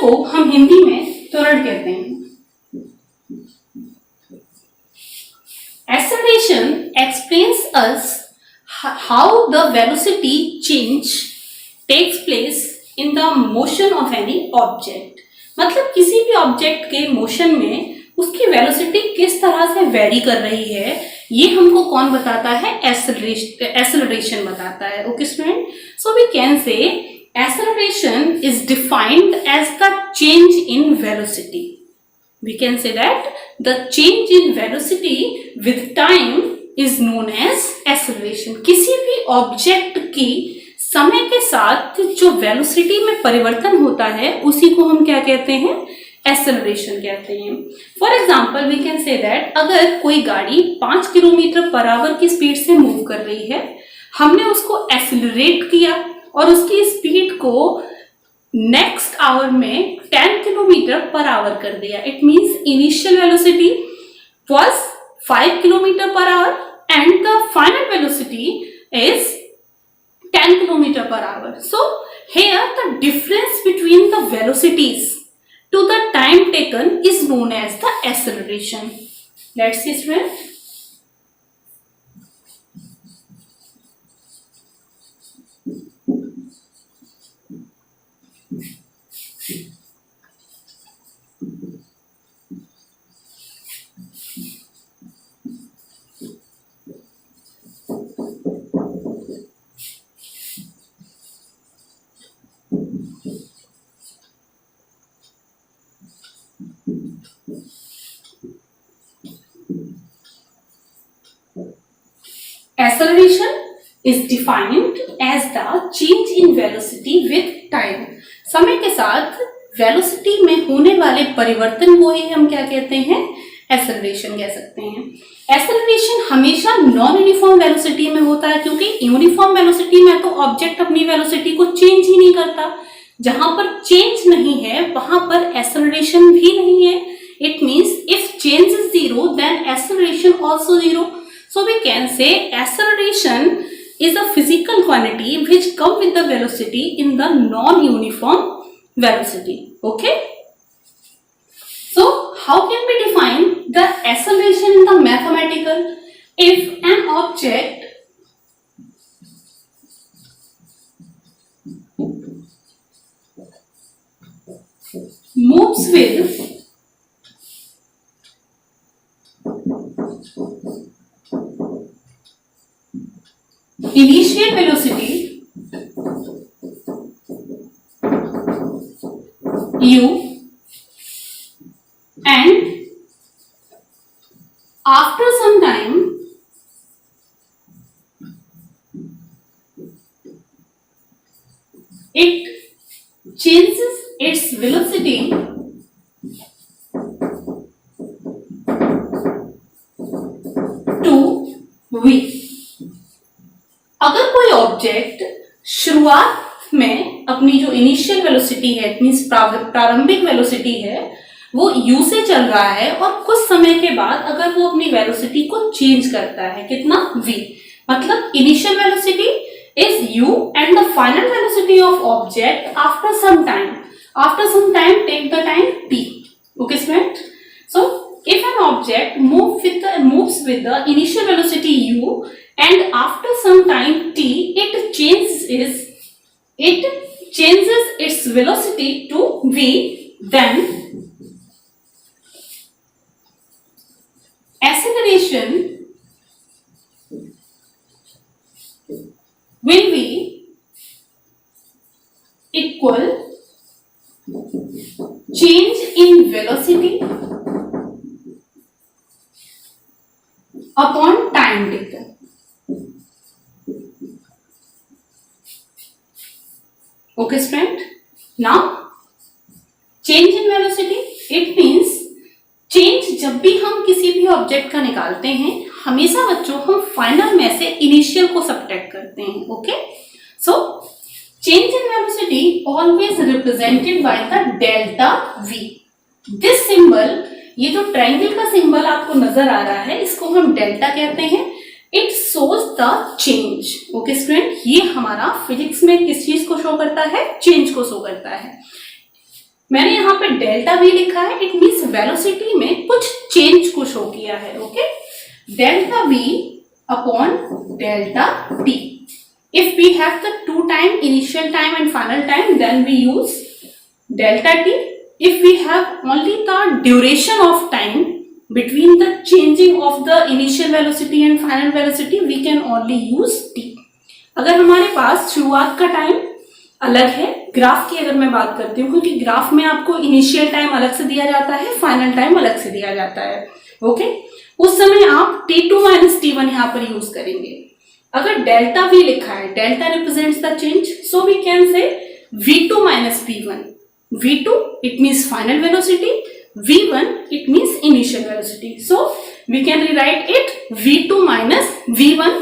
को हम हिंदी में त्वरण कहते हैं। Acceleration explains us how the velocity change takes place in the motion of any object। मतलब किसी भी ऑब्जेक्ट के मोशन में उसकी वेलोसिटी किस तरह से वेरी कर रही है, ये हमको कौन बताता है? एक्सेलरेशन बताता है। Okay student, so we can say acceleration is defined as the change in velocity. We can say that the change in velocity with time is known as acceleration। किसी भी ऑब्जेक्ट की समय के साथ जो वेलोसिटी में परिवर्तन होता है उसी को हम क्या कहते हैं? एक्सेलरेशन कहते हैं। For example we can say that अगर कोई गाड़ी 5 किलोमीटर पर आवर की स्पीड से मूव कर रही है, हमने उसको एक्सेलरेट किया और उसकी स्पीड को नेक्स्ट आवर में 10 किलोमीटर पर आवर कर दिया। It means initial velocity was 5 kilometre per hour and the final velocity is 10 kilometre per hour. So here the difference between the velocities to the time taken is known as the acceleration। Let's see students। Acceleration is defined as the change in velocity with time। समय के साथ velocity में होने वाले परिवर्तन को ही हम क्या कहते हैं? एक्सेलरेशन कह सकते हैं। एक्सेलरेशन हमेशा नॉन यूनिफॉर्म वेलोसिटी में होता है, क्योंकि यूनिफॉर्म वेलोसिटी में तो ऑब्जेक्ट अपनी वेलोसिटी को चेंज ही नहीं करता। जहां पर चेंज नहीं है वहां पर एक्सेलरेशन भी नहीं है। It means if change is zero then acceleration also zero. So we can say acceleration is a physical quantity which come with the velocity in the non-uniform velocity। Okay? So how can we define the acceleration in the mathematical? If an object moves with initial velocity u and after some time it changes its velocity to v। अगर कोई object शुरुआत में अपनी जो initial velocity है, means प्रारंभिक velocity है, वो u से चल रहा है और कुछ समय के बाद अगर वो अपनी वेलोसिटी को चेंज करता है, कितना? v। मतलब initial velocity is u and the final velocity of object after some time take the time t। Okay student, so if an object moves with the initial velocity u and after some time t it changes its velocity to v, then acceleration will be equal change in velocity upon time taken। Okay student, now change in velocity it means change जब भी हम किसी भी object का निकालते हैं हमेशा बच्चों हम फाइनल में से इनिशियल को सब्ट्रैक्ट करते हैं। Okay, so change in velocity always represented by the delta v। This symbol, ये जो ट्रायंगल का सिंबल आपको नजर आ रहा है इसको हम डेल्टा कहते हैं। It shows the change. Okay student, ये हमारा फिजिक्स में किस चीज को शो करता है? चेंज को शो करता है। मैंने यहाँ पे डेल्टा वी लिखा है, इट मीन्स वेलोसिटी में कुछ चेंज को शो किया है. Okay, delta we upon delta T. If we have the two time, initial time and final time, then we use delta t. If we have only the duration of time between the changing of the initial velocity and final velocity, we can only use t. अगर हमारे पास शुरुआत का time अलग है, graph की अगर मैं बात करती हूँ, क्योंकि ग्राफ में आपको इनिशियल टाइम अलग से दिया जाता है, फाइनल टाइम अलग से दिया जाता है. ओके, उस समय आप t2 माइनस t1 यहाँ पर यूज करेंगे. अगर डेल्टा वी लिखा है, delta represents the change, so we can say v2 minus v1. v2 it means final velocity, v1 it means initial velocity. So we can rewrite it v2 minus v1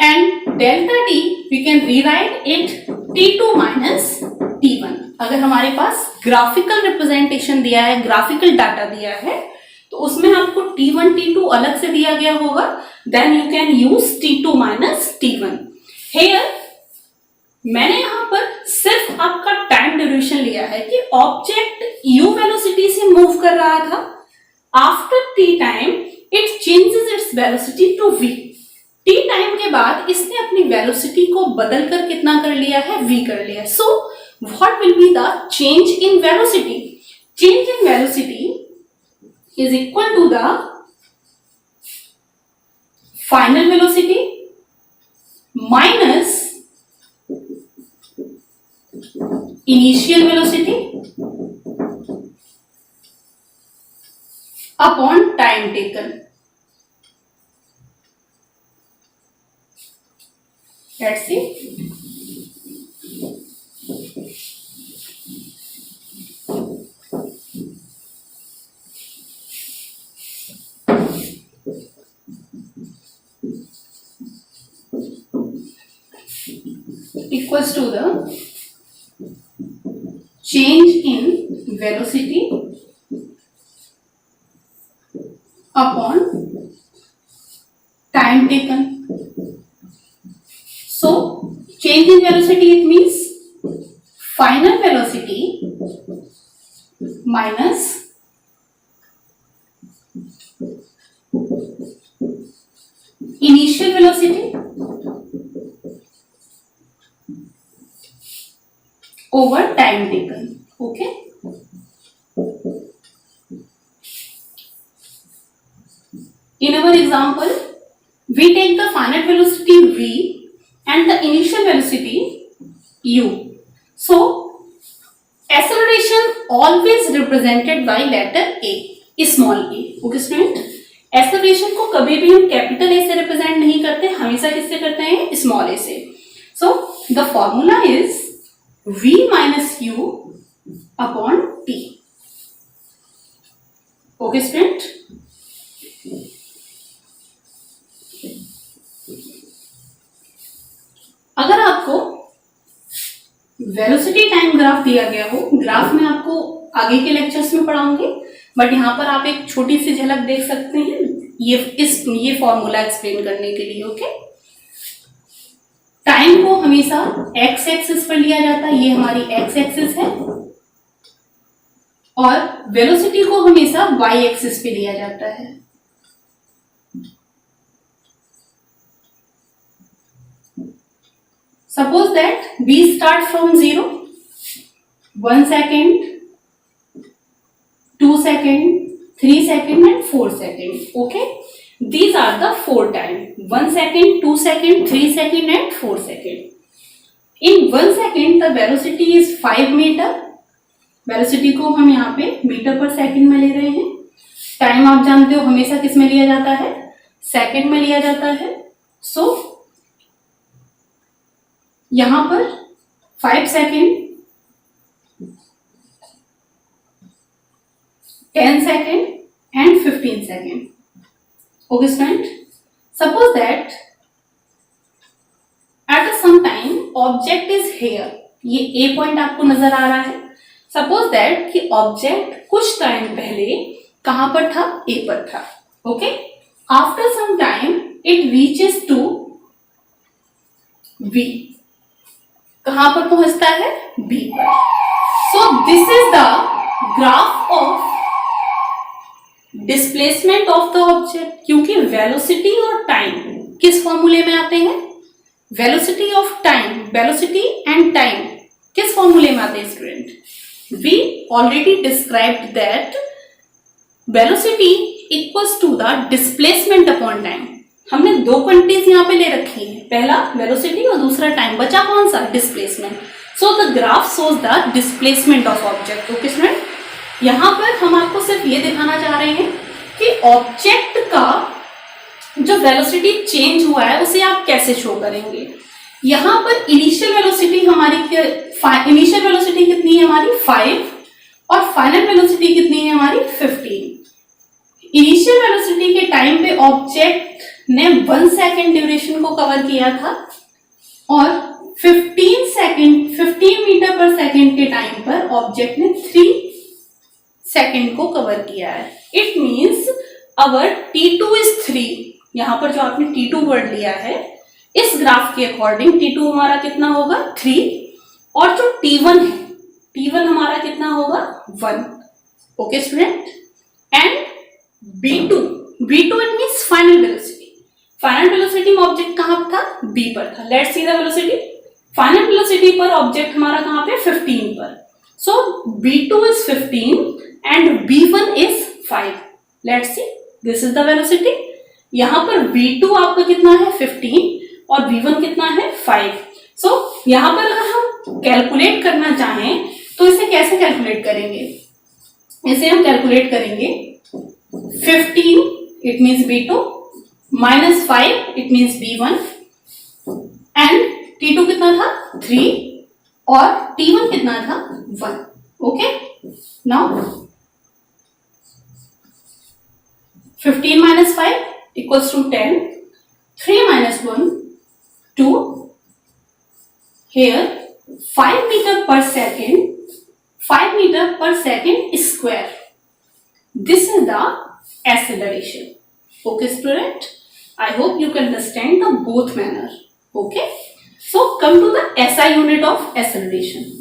and delta t we can rewrite it t2 minus t1. अगर हमारे पास graphical representation दिया है, graphical data दिया है, तो उसमें आपको t1 t2 अलग से दिया गया होगा, then you can use t2 minus t1. Here मैंने यहाँ पर सिर्फ आपका टाइम ड्यूरेशन लिया है कि ऑब्जेक्ट u वेलोसिटी से मूव कर रहा था, after t time it changes its velocity to v. t time के बाद इसने अपनी वेलोसिटी को बदलकर कितना कर लिया है, v कर लिया. So what will be the change in velocity? Change in velocity is equal to the final velocity minus initial velocity upon time taken. Let's see. Equals to the change in velocity upon time taken. So change in velocity it means final velocity minus initial velocity over time taken. Okay, in our example we take the final velocity v and the initial velocity u. So acceleration always represented by letter a, small a. Okay student, acceleration को कभी भी हम capital A से represent नहीं करते, हमेशा किससे करते हैं, स्मॉल ए से. So the formula is v minus u upon t. Okay student, अगर आपको वेलोसिटी टाइम ग्राफ दिया गया हो, ग्राफ में आपको आगे के लेक्चर्स में पढ़ाऊंगी, बट यहाँ पर आप एक छोटी सी झलक देख सकते हैं ये फॉर्मूला एक्सप्लेन करने के लिए. ओके, टाइम को हमेशा एक्स एक्सिस पर लिया जाता है, ये हमारी एक्स एक्सिस है, और वेलोसिटी को हमेशा वाई एक्सिस पे लिया जाता है. Suppose that we start from 0, 1 second, 2 second, 3 second and 4 second. Okay, these are the 4 time: 1 second, 2 second, 3 second and 4 second. In 1 second the velocity is 5 meter. Velocity को हम यहाँ पे मीटर पर सेकंड में ले रहे हैं. टाइम आप जानते हो हमेशा किस में लिया जाता है, सेकंड में लिया जाता है. सो यहाँ पर 5 second, 10 second and 15 second. Okay student, suppose that at some time object is here. ये A पॉइंट आपको नजर आ रहा है. सपोज दैट कि ऑब्जेक्ट कुछ टाइम पहले कहां पर था, A पर था. Okay, after some time it reaches to V. कहां पर पहुंचता है, बी पर। So this is the graph of displacement of the object. क्योंकि वेलोसिटी और टाइम किस फॉर्मूले में आते हैं, velocity of time, velocity and time किस फॉर्मूले में आते हैं student, we already described that velocity equals to the displacement upon time. हमने दो क्वांटिटीज यहाँ पे ले रखी है, पहला वेलोसिटी और दूसरा टाइम, बचा कौन सा, displacement. So the graph shows the displacement of object. Okay student, यहाँ पर हम आपको सिर्फ ये दिखाना चाह रहे हैं कि ऑब्जेक्ट का जो वेलोसिटी चेंज हुआ है उसे आप कैसे शो करेंगे। यहाँ पर इनिशियल वेलोसिटी हमारी, इनिशियल वेलोसिटी कितनी है हमारी 5 और फाइनल वेलोसिटी कितनी है हमारी 15। इनिशियल वेलोसिटी के टाइम पे ऑब्जेक्ट ने 1 सेकेंड ड्यूरेशन को कवर किया था और 15 मीटर पर सेकेंड के टाइम पर ऑब्जेक्ट ने 3 सेकेंड को कवर किया है। It means our T2 is 3। यहाँ पर जो आपने T2 वर्ड लिया है, इस ग्राफ के अकॉर्डिंग T2 हमारा कितना होगा 3 और जो T1 है, T1 हमारा कितना होगा 1। Okay student, and B2 it means final velocity. Final velocity में ऑब्जेक्ट कहां था, B पर था। Let's see the velocity. Final velocity पर ऑब्जेक्ट हमारा कहां पे 15 पर। सो B2 is 15 and B1 is 5। Let's see, this is the velocity. यहां पर V2 आपका कितना है 15 और V1 कितना है 5। सो यहां पर अगर हम कैलकुलेट करना चाहें तो इसे कैसे कैलकुलेट करेंगे, इसे हम कैलकुलेट करेंगे 15 it means B2 minus 5 it means B1 and T2 कितना था 3 और T1 कितना था 1। Okay, now 15 minus 5 equals to 10. 3 minus 1, 2. Here 5 meter per second, 5 meter per second square. This is the acceleration. Okay student, I hope you can understand the both manner. Okay, so come to the SI unit of acceleration.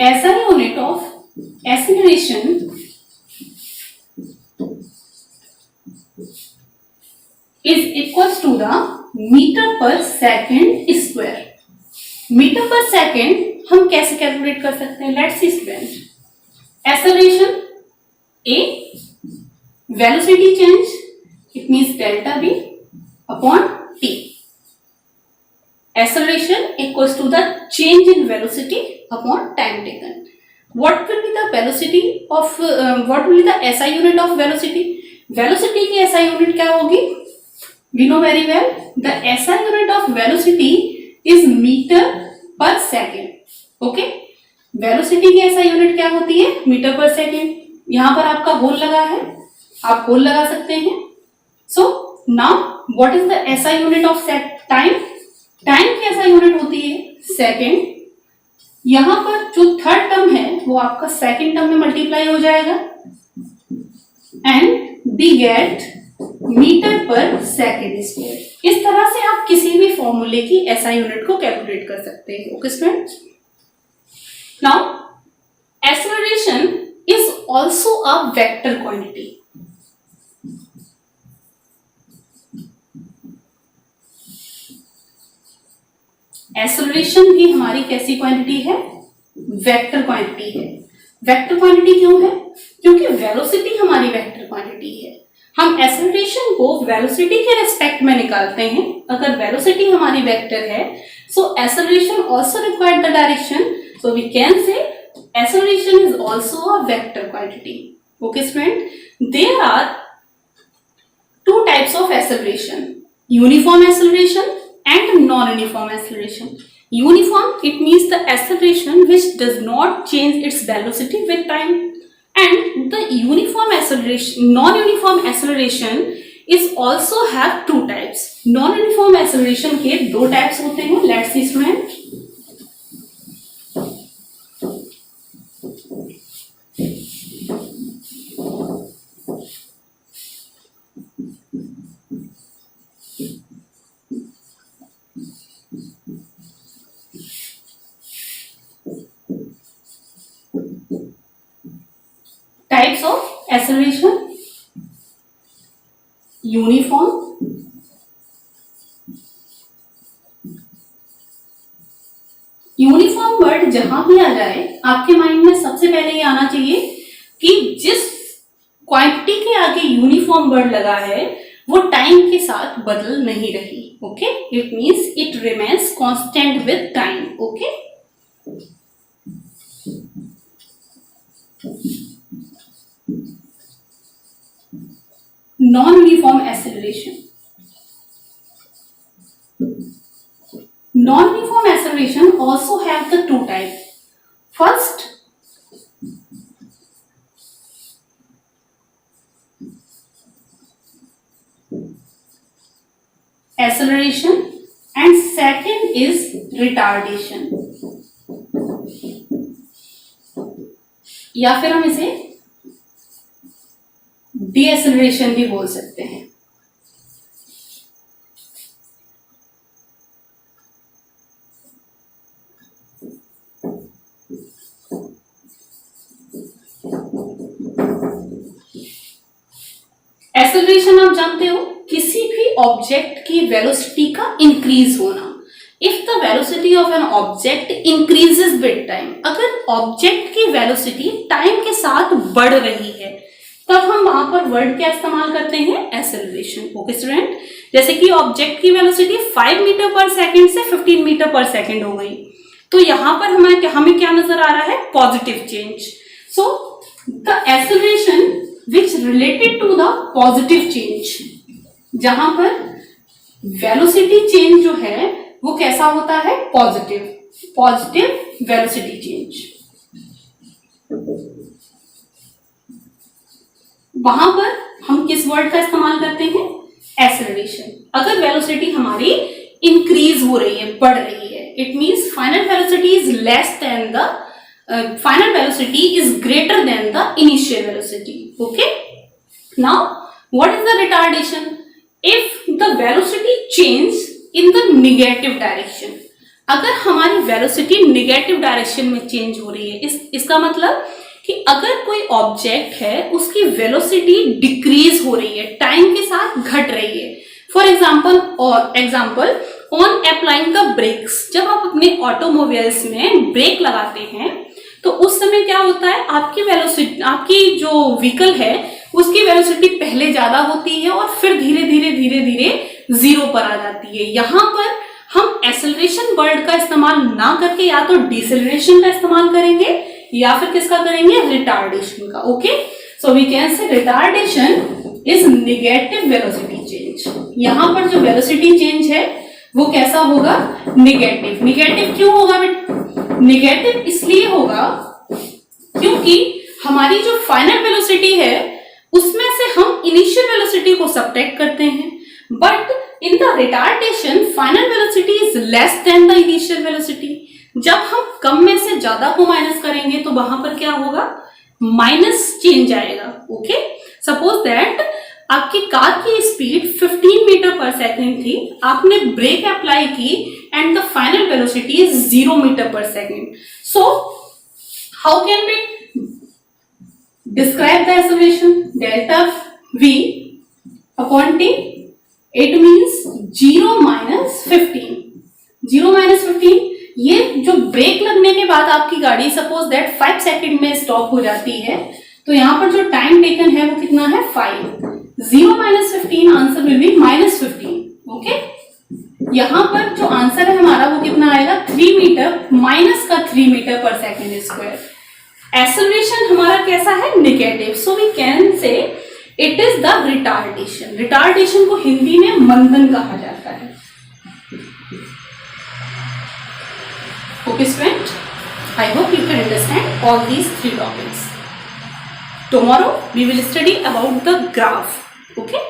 SI unit of acceleration is equals to the meter per second square. Metre per second हम कैसे calculate कर सकते हैं, let's see student. Acceleration A, velocity change it means delta B upon T। Acceleration equals to the change in velocity upon time taken. What will be the velocity of what will be the SI unit of velocity? Velocity की SI unit क्या होगी? We know very well the SI unit of velocity is meter per second. Okay? Velocity की SI unit क्या होती है? Metre per second. यहाँ पर आपका होल लगा है, आप होल लगा सकते हैं। So now what is the SI unit of time? Time की SI यूनिट होती है सेकेंड। यहां पर जो थर्ड टर्म है वो आपका सेकेंड टर्म में मल्टीप्लाई हो जाएगा and we get metre per second square. इस तरह से आप किसी भी फॉर्मूले की SI यूनिट को कैलकुलेट कर सकते हैं। Okay students, now acceleration is also a vector quantity. Acceleration भी हमारी कैसी क्वांटिटी है, वेक्टर क्वांटिटी है। वेक्टर क्वांटिटी क्यों है, क्योंकि वेलोसिटी हमारी वेक्टर क्वांटिटी है। हम एक्सेलरेशन को वेलोसिटी के रिस्पेक्ट में निकालते हैं। अगर वेलोसिटी हमारी वेक्टर है so acceleration also required the direction, so we can say acceleration is also a vector quantity. Okay student, there are two types of acceleration, uniform acceleration and non-uniform acceleration. Uniform, it means the acceleration which does not change its velocity with time, and the uniform acceleration, non-uniform acceleration is also have two types. Non uniform acceleration के दो types होते हैं। Let's see student, types of acceleration. Uniform, uniform word जहां भी आ जाए आपके mind में सबसे पहले ये आना चाहिए कि जिस क्वांटिटी के आगे यूनिफॉर्म वर्ड लगा है वो टाइम के साथ बदल नहीं रही। Okay, it means it remains constant with time. Okay, non-uniform acceleration. Non-uniform acceleration also have the two types. First, acceleration and second is retardation, या फिर हम इसे डीएक्सेलरेशन भी बोल सकते हैं। एक्सेलरेशन आप जानते हो, किसी भी ऑब्जेक्ट की वेलोसिटी का इंक्रीज होना। If the velocity of an object increases with time, अगर ऑब्जेक्ट की वेलोसिटी टाइम के साथ बढ़ रही है तब हम वहां पर वर्ड क्या इस्तेमाल करते हैं? एक्सेलरेशन। ओके स्टूडेंट, जैसे कि ऑब्जेक्ट की वेलोसिटी 5 मीटर पर सेकंड से 15 मीटर पर सेकंड हो गई, तो यहां पर हमें क्या नजर आ रहा है? Positive change. So the acceleration which related to the positive change, जहां पर वेलोसिटी चेंज जो है वो कैसा होता है? Positive velocity change. वहां पर हम किस वर्ड का इस्तेमाल करते हैं? एक्सेलरेशन। अगर वेलोसिटी हमारी इंक्रीज हो रही है, बढ़ रही है, it means final velocity is less than the final velocity is greater than the initial velocity. Okay, now what is the retardation? If the velocity change in the negative direction, अगर हमारी velocity negative direction में change हो रही है, इसका मतलब कि अगर कोई ऑब्जेक्ट है उसकी वेलोसिटी डिक्रीज हो रही है, टाइम के साथ घट रही है। For example on applying the brakes, जब आप अपने ऑटोमोबाइल्स में ब्रेक लगाते हैं तो उस समय क्या होता है? आपकी वेलोसिटी, आपकी जो व्हीकल है उसकी वेलोसिटी पहले ज्यादा होती है और फिर धीरे धीरे जीरो पर आ जाती है। यहां पर हम एक्सेलरेशन वर्ड का इस्तेमाल ना करके या तो डिसेलरेशन का इस्तेमाल करेंगे या फिर किसका करेंगे? रिटार्डेशन का। Okay, so we can say retardation is negative velocity change. यहां पर जो वेलोसिटी चेंज है वो कैसा होगा? नेगेटिव। नेगेटिव क्यों होगा बेटा? नेगेटिव इसलिए होगा क्योंकि हमारी जो फाइनल वेलोसिटी है उसमें से हम इनिशियल वेलोसिटी को सब्ट्रैक्ट करते हैं, but in the retardation final velocity is less than the initial velocity. जब हम कम में से ज्यादा को माइनस करेंगे तो वहां पर क्या होगा? माइनस चेंज आएगा। ओके, सपोज दैट आपकी कार की स्पीड 15 मीटर पर सेकंड थी, आपने ब्रेक अप्लाई की and the final velocity is 0 metre per second. So how can we describe the acceleration? Delta v upon t, it means 0 minus 15. 0 minus 15, ये जो break लगने के बाद आपकी गाड़ी सपोज दैट 5 सेकंड में स्टॉप हो जाती है, तो यहाँ पर जो टाइम टेकन है वो कितना है? 5। 0 minus 15 answer will be -15। Okay, यहाँ पर जो आंसर है हमारा वो कितना आएगा? 3 मीटर माइनस का 3 metre per second square. Acceleration हमारा कैसा है? Negative. So we can say it is the retardation. Retardation को हिंदी में मंदन कहा जाता है। Okay student, I hope you can understand all these 3 topics. Tomorrow we will study about the graph. Okay.